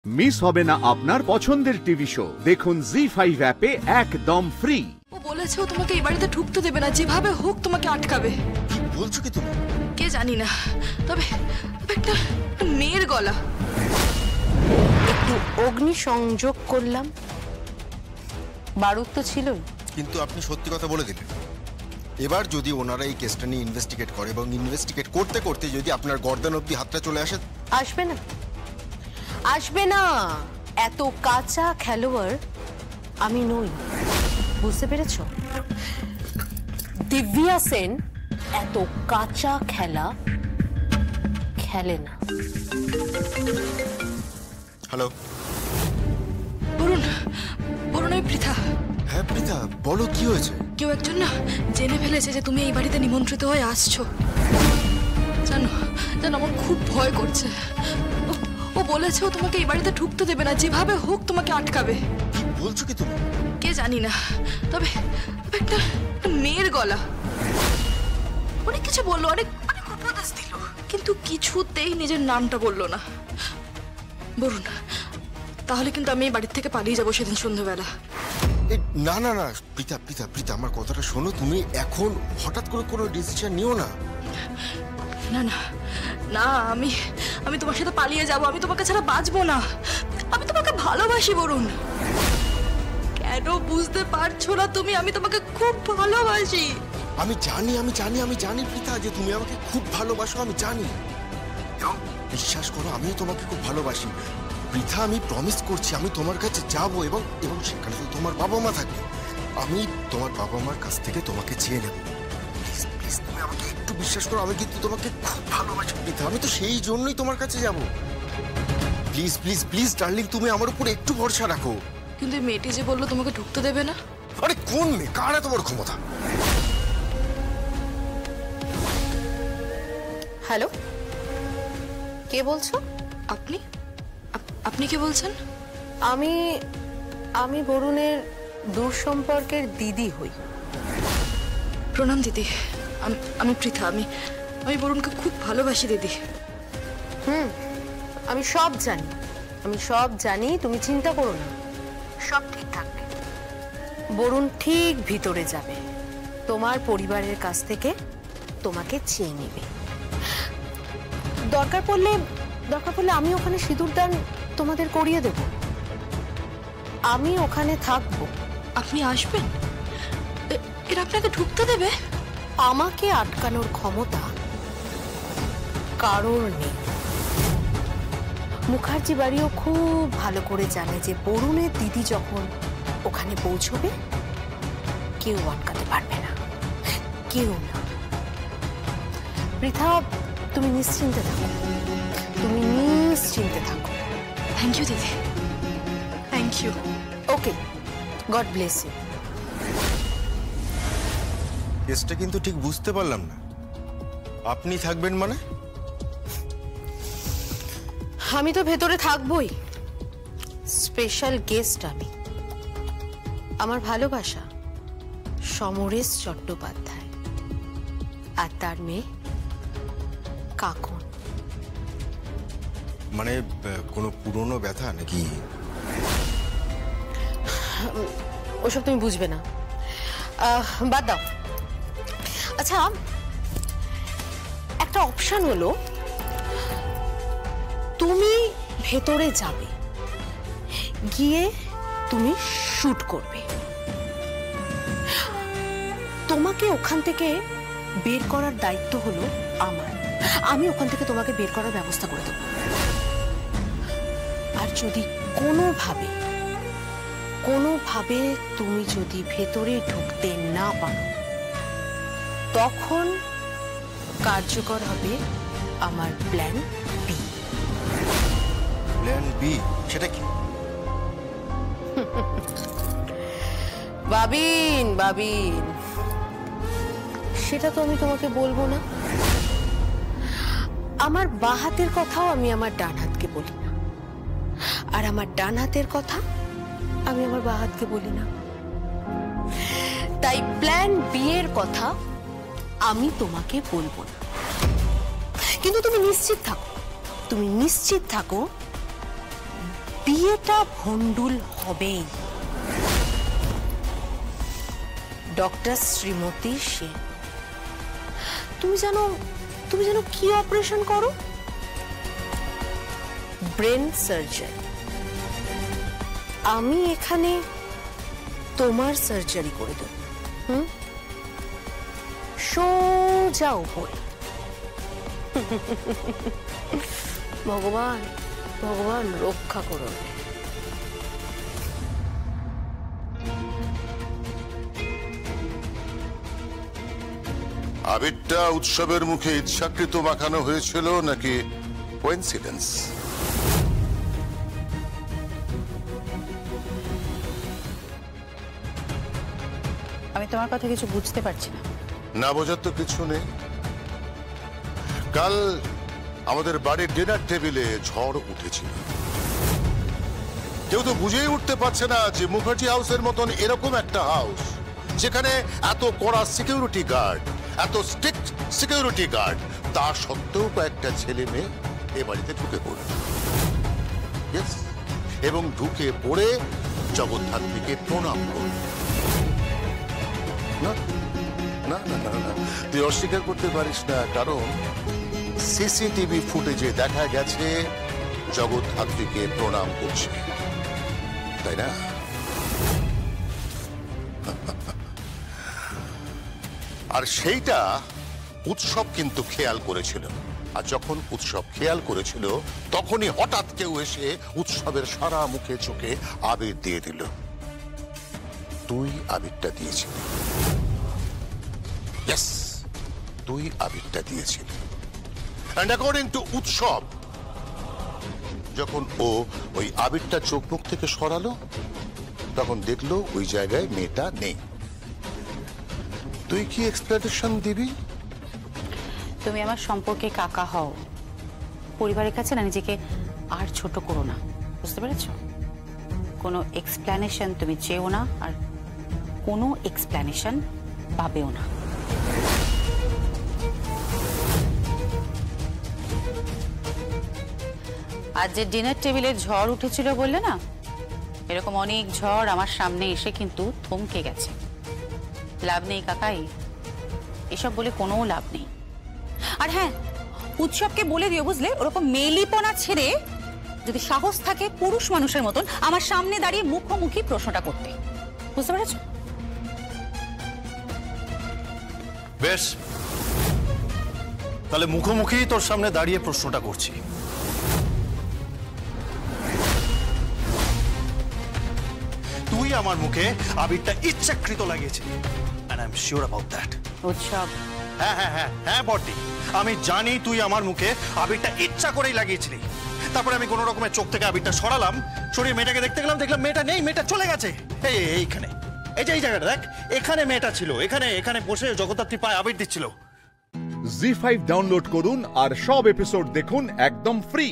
Miss হবে না আপনার পছন্দের টিভি শো। দেখুন জি5 অ্যাপে একদম ফ্রি। ও বলেছে ও তোমাকে এই বাড়িতে ঢুকতে দেবে না, যেভাবে হোক তোমাকে আটকাবে। কি বলছো কি তুমি? কে জানি না, তবে একটা মেয়ের গলা। একটু অগ্নি সংযোগ করলাম, বারুদ তো ছিলই। কিন্তু আপনি সত্যি কথা বলে দিলেন। এবার যদি ওনারা এই কেসটা নিয়ে ইনভেস্টিগেট করে এবং ইনভেস্টিগেট করতে করতে যদি আপনার গর্দান অব্দি হাতটা চলে আসে। আসবে না, আসবে না। এত কাঁচা খেলোয়াড় আমি নই, বুঝতে পেরেছ? দিব্যা সেন এত কাঁচা খেলা খেলে না। হ্যালো বরুণ, বরুণ, আমি পৃথা। হ্যাঁ পৃথা, বলো কি হয়েছে? কেউ একজন না জেনে ফেলেছে যে তুমি এই বাড়িতে নিমন্ত্রিত হয়ে আসছো। জানো জানো, আমার খুব ভয় করছে। ও বলেছে ও তোমাকে এই বাড়িতে ঢুকতে দেবে না, যেভাবে হোক তোমাকে আটকাবে। কি বলছো কি তুমি? কে জানি না, তবে একটা মেয়ের গলা। অনেক কিছু বললো, অনেক অনেক উপদেশ দিল, কিন্তু কিছুতেই নিজের নামটা বললো না। বরুণ, তাহলে কিন্তু আমি এই বাড়ির থেকে পালিয়ে যাবো সেদিন সন্ধ্যাবেলা। না না না পৃথা পৃথা পৃথা, আমার কথাটা শোনো। তুমি এখন হঠাৎ করে কোনো ডিসিশন নিও না। না না না, আমি আমি তোমার সাথে পালিয়ে যাব। আমি তোমাকে ছাড়া বাঁচবো না। আমি তোমাকে ভালোবাসি বরুণ। কেন বুঝতে পারছো না তুমি? আমি তোমাকে খুব ভালোবাসি। আমি জানি আমি জানি আমি জানি পৃথা, যে তুমি আমাকে খুব ভালোবাসো। আমি জানি, এবং বিশ্বাস করো আমিও তোমাকে খুব ভালোবাসি। পৃথা, আমি প্রমিস করছি আমি তোমার কাছে যাব, এবং এবং সেখানে তো তোমার বাবা মা থাকবে। আমি তোমার বাবা মার কাছ থেকে তোমাকে চেয়ে নেব। প্লিজ প্লিজ, তুমি আমাকে একটু বিশ্বাস করো। আমি কিন্তু তোমাকে খুব ভালোবাসি পৃথা। আমি তো সেই জন্যই তোমার কাছে যাব। প্লিজ প্লিজ প্লিজ ডার্লিং, তুমি আমার উপর একটু ভরসা রাখো। কিন্তু এই মেয়েটি যে বললো তোমাকে ঢুকতে দেবে না। আরে কোন মেয়ে? কার এত বড় ক্ষমতা? হ্যালো, কে বলছো? আপনি আপনি কে বলছেন? আমি আমি বরুণের দূর সম্পর্কের দিদি হই। প্রণাম দিদি। আমি পৃথা। আমি বরুণকে খুব ভালোবাসি দিদি। আমি সব জানি, আমি সব জানি। তুমি চিন্তা করো না, সব ঠিক থাকবে। বরুণ ঠিক ভিতরে যাবে, তোমার পরিবারের কাছ থেকে তোমাকে চেয়ে নেবে। দরকার পড়লে আমি ওখানে সিঁদুরদান তোমাদের করিয়ে দেব। আমি ওখানে থাকবো। আপনি আসবেন? এরা আপনাকে ঢুকতে দেবে? আমাকে আটকানোর ক্ষমতা কারোর নেই। মুখার্জি বাড়িও খুব ভালো করে জানে যে বরুণের দিদি যখন ওখানে পৌঁছবে কেউ আটকাতে পারবে না, কেউ না। পৃথা, তুমি নিশ্চিন্তে থাকো, তুমি নিশ্চিন্তে থাকো। থ্যাংক ইউ দিদি, thank you. Okay, God bless you. কেসটা কিন্তু ঠিক বুঝতে পারলাম না। আপনি থাকবেন মানে? আমি তো ভেতরে থাকবই, স্পেশাল গেস্ট আমি। আমার ভালোবাসা সমরেশ চট্টোপাধ্যায় আর তার মেয়ে কাকন। মানে কোনো পুরনো ব্যথা নাকি? ওসব তুমি বুঝবে না, বাদ দাও। আচ্ছা, একটা অপশন হলো তুমি ভেতরে যাবে, গিয়ে তুমি শুট করবে। তোমাকে ওখান থেকে বের করার দায়িত্ব হলো আমার। আমি ওখান থেকে তোমাকে বের করার ব্যবস্থা করে দেবো। আর যদি কোনোভাবে তুমি যদি ভেতরে ঢুকতে না পারো, তখন কার্যকর হবে আমার প্ল্যান বি। Plan B? সেটা কি? বাবিন, সেটা তো আমি তোমাকে বলবো না। আমার বাঁ হাতের কথাও আমি আমার ডান হাতকে বলি না, আর আমার ডান হাতের কথা আমি আমার বাঁ হাতকে বলি না। তাই প্ল্যান বি এর কথা আমি তোমাকে বলবো না। কিন্তু তুমি নিশ্চিত থাকো বিয়েটা ভন্ডুল হবেই। ডক্টর শ্রীমতী সেন, তুমি জানো কি অপারেশন করো? Brain surgery. আমি এখানে তোমার সার্জারি করে দেব। সোজা উপরে। ভগবান ভগবান রক্ষা করুন। আবিরটা উৎসবের মুখে ইচ্ছাকৃত মাখানো হয়েছিল নাকি কোইন্সিডেন্স? আমি তোমার কথা কিছু বুঝতে পারছি না। না বোঝার তো কিছু নেই। কাল আমাদের বাড়ির ডিনার টেবিলে ঝড় উঠেছিল। কেউ তো বুঝেই উঠতে পারছে না যে মুখার্জি হাউসের মতন এরকম একটা হাউস, যেখানে এত কড়া সিকিউরিটি গার্ড, এত স্ট্রিক্ট সিকিউরিটি গার্ড, তা সত্ত্বেও কয়েকটা ছেলে মেয়ে এ বাড়িতে ঢুকে পড়ল। এবং ঢুকে পড়ে জগদ্ধাত্রীকে প্রণাম করল। না না না না না, তুই অস্বীকার করতে পারিস না, কারণ সিসিটিভি ফুটেজে দেখা গেছে জগদ্ধাত্রীকে প্রণাম করছে, তাই না? আর সেইটা উৎসব কিন্তু খেয়াল করেছিল। আর যখন উৎসব খেয়াল করেছিল, তখনই হঠাৎ কেউ এসে উৎসবের সারা মুখে চোখে আবির দিয়ে দিল। তুই আবিরটা দিয়েছিলি। ইয়েস, তুই আবিরটা দিয়েছিলি। And according to উৎসব, যখন ও ওই আবিরটা চোখ মুখ থেকে সরালো, তখন দেখলো ওই জায়গায় মেয়েটা নেই। তুই কি এক্সপ্লেনেশন দিবি? তুমি আমার সম্পর্কে কাকা হও, পরিবারের কাছে না নিজেকে আর ছোট করো না, বুঝতে পেরেছ? কোনো এক্সপ্লেনেশন তুমি চেও না, আর কোনো এক্সপ্লেনেশন পাবেও না। আজ যে ডিনার টেবিলের ঝড় উঠেছিল বললে না, এরকম অনেক ঝড় আমার সামনে এসে কিন্তু থমকে গেছে। লাভ নেই কাকাই, এসব বলে কোনো লাভ নেই। আর হ্যাঁ, উৎসবকে বলে দিও বুঝলে, ওরকম মেলিপনা ছেড়ে যদি সাহস থাকে পুরুষ মানুষের মতন আমার সামনে দাঁড়িয়ে মুখোমুখি প্রশ্নটা করতে, বুঝতে পেরেছ? বেশ, তাহলে মুখোমুখি তোর সামনে দাঁড়িয়ে প্রশ্নটা করছি। তুই আমার মুখে আবিরটা ইচ্ছাকৃত লাগিয়েছিলি, and I'm sure about that. উৎসব, হ্যাঁ হ্যাঁ হ্যাঁ হ্যাঁ বটি, আমি জানি তুই আমার মুখে আবিরটা ইচ্ছা করেই লাগিয়েছিলি। তারপরে আমি কোনো রকমের চোখ থেকে আবিরটা সরালাম, সরিয়ে মেয়েটাকে দেখতে গেলাম, দেখলাম মেয়েটা নেই, মেয়েটা চলে গেছে। এইখানে, এই যে এই জায়গাটা দেখ, এখানে মেয়েটা ছিল, এখানে বসে জগদ্ধাত্রী পায়ে আবির দিচ্ছিল। জি5 ডাউনলোড করুন আর সব এপিসোড দেখুন একদম ফ্রি।